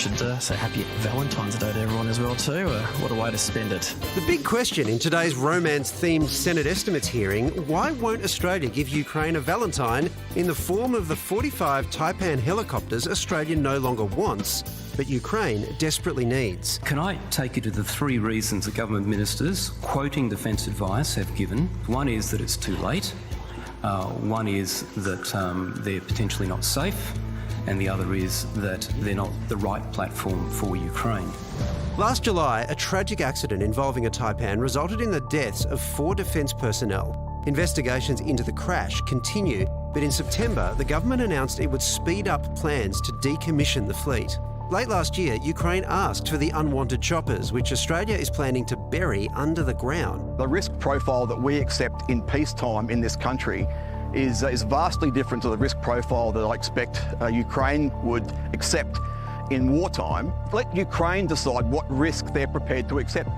should say happy Valentine's Day to everyone as well too. What a way to spend it. The big question in today's romance-themed Senate estimates hearing, why won't Australia give Ukraine a Valentine in the form of the 45 Taipan helicopters Australia no longer wants, but Ukraine desperately needs? Can I take you to the three reasons that government ministers, quoting defence advice, have given? One is that it's too late. One is that they're potentially not safe. And the other is that they're not the right platform for Ukraine. Last July, a tragic accident involving a Taipan resulted in the deaths of 4 defence personnel. Investigations into the crash continue, but in September, the government announced it would speed up plans to decommission the fleet. Late last year, Ukraine asked for the unwanted choppers, which Australia is planning to bury under the ground. The risk profile that we accept in peacetime in this country is vastly different to the risk profile that I expect Ukraine would accept in wartime. Let Ukraine decide what risk they're prepared to accept.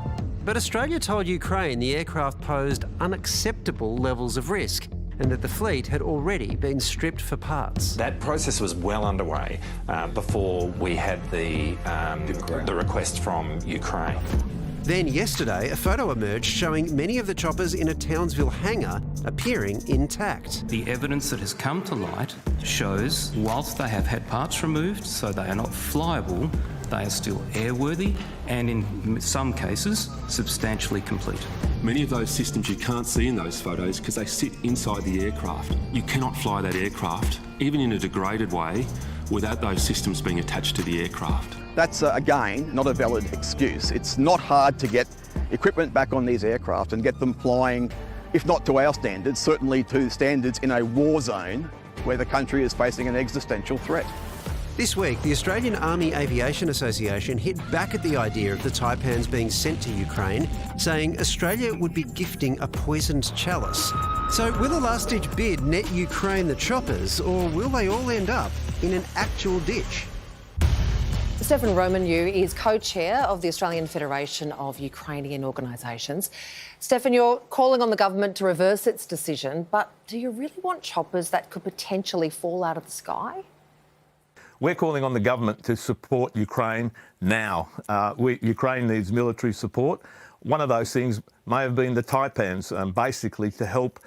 But Australia told Ukraine the aircraft posed unacceptable levels of risk and that the fleet had already been stripped for parts. That process was well underway before we had the request from Ukraine. Then yesterday, a photo emerged showing many of the choppers in a Townsville hangar appearing intact. The evidence that has come to light shows, whilst they have had parts removed, so they are not flyable, they are still airworthy and in some cases substantially complete. Many of those systems you can't see in those photos because they sit inside the aircraft. You cannot fly that aircraft, even in a degraded way, without those systems being attached to the aircraft. That's, again, not a valid excuse. It's not hard to get equipment back on these aircraft and get them flying, if not to our standards, certainly to standards in a war zone where the country is facing an existential threat. This week, the Australian Army Aviation Association hit back at the idea of the Taipans being sent to Ukraine, saying Australia would be gifting a poisoned chalice. So will a last-ditch bid net Ukraine the choppers, or will they all end up in an actual ditch? Stefan Romaniw is co-chair of the Australian Federation of Ukrainian Organisations. Stefan, you're calling on the government to reverse its decision, but do you really want choppers that could potentially fall out of the sky? We're calling on the government to support Ukraine now. Ukraine needs military support. One of those things may have been the Taipans, basically to help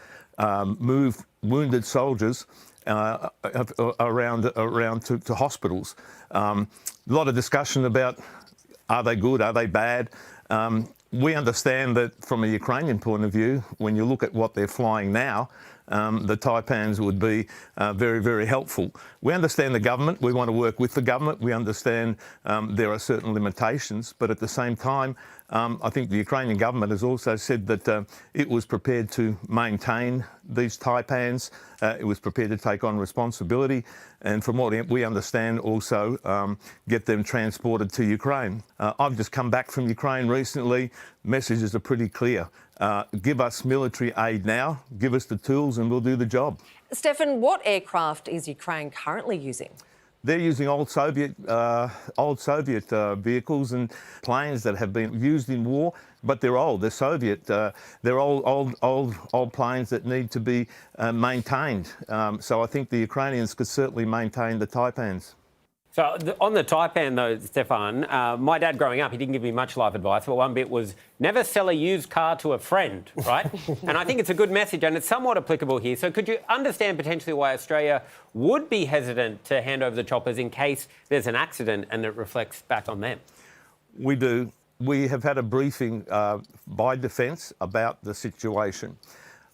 move wounded soldiers around to hospitals. A lot of discussion about are they good, are they bad? We understand that from a Ukrainian point of view, when you look at what they're flying now, the Taipans would be very, very helpful. We understand the government. We want to work with the government. We understand there are certain limitations, but at the same time, I think the Ukrainian government has also said that it was prepared to maintain these Taipans. It was prepared to take on responsibility and, from what we understand, also get them transported to Ukraine. I've just come back from Ukraine recently. Messages are pretty clear. Give us military aid now, give us the tools and we'll do the job. Stefan, what aircraft is Ukraine currently using? They're using old Soviet vehicles and planes that have been used in war, but they're old. They're Soviet. They're old planes that need to be maintained. So I think the Ukrainians could certainly maintain the Taipans. So on the Taipan though, Stefan, my dad growing up, he didn't give me much life advice, but one bit was never sell a used car to a friend, right? And I think it's a good message and it's somewhat applicable here. So could you understand potentially why Australia would be hesitant to hand over the choppers in case there's an accident and it reflects back on them? We do. We have had a briefing by Defence about the situation.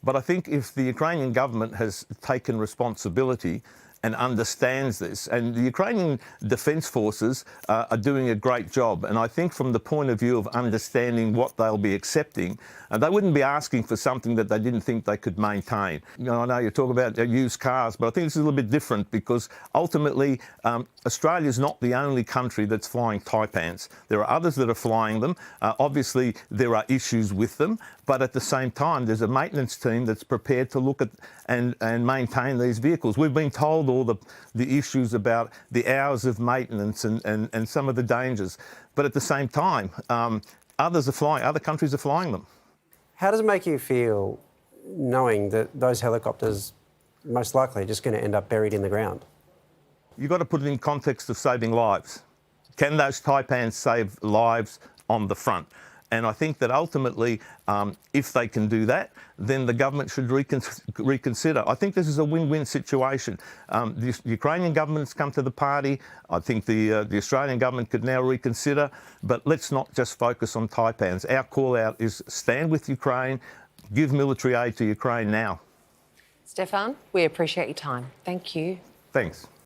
But I think if the Ukrainian government has taken responsibility and understands this. And the Ukrainian Defence Forces are doing a great job. And I think from the point of view of understanding what they'll be accepting, they wouldn't be asking for something that they didn't think they could maintain. You know, I know you talk about used cars, but I think this is a little bit different because ultimately Australia's not the only country that's flying Taipans. There are others that are flying them. Obviously, there are issues with them, but at the same time, there's a maintenance team that's prepared to look at and maintain these vehicles. We've been told all the issues about the hours of maintenance and some of the dangers. But at the same time, other countries are flying them. How does it make you feel knowing that those helicopters most likely are just going to end up buried in the ground? You've got to put it in context of saving lives. Can those Taipans save lives on the front? And I think that ultimately, if they can do that, then the government should reconsider. I think this is a win-win situation. The Ukrainian government has come to the party. I think the Australian government could now reconsider. But let's not just focus on Taipans. Our call out is stand with Ukraine, give military aid to Ukraine now. Stefan, we appreciate your time. Thank you. Thanks.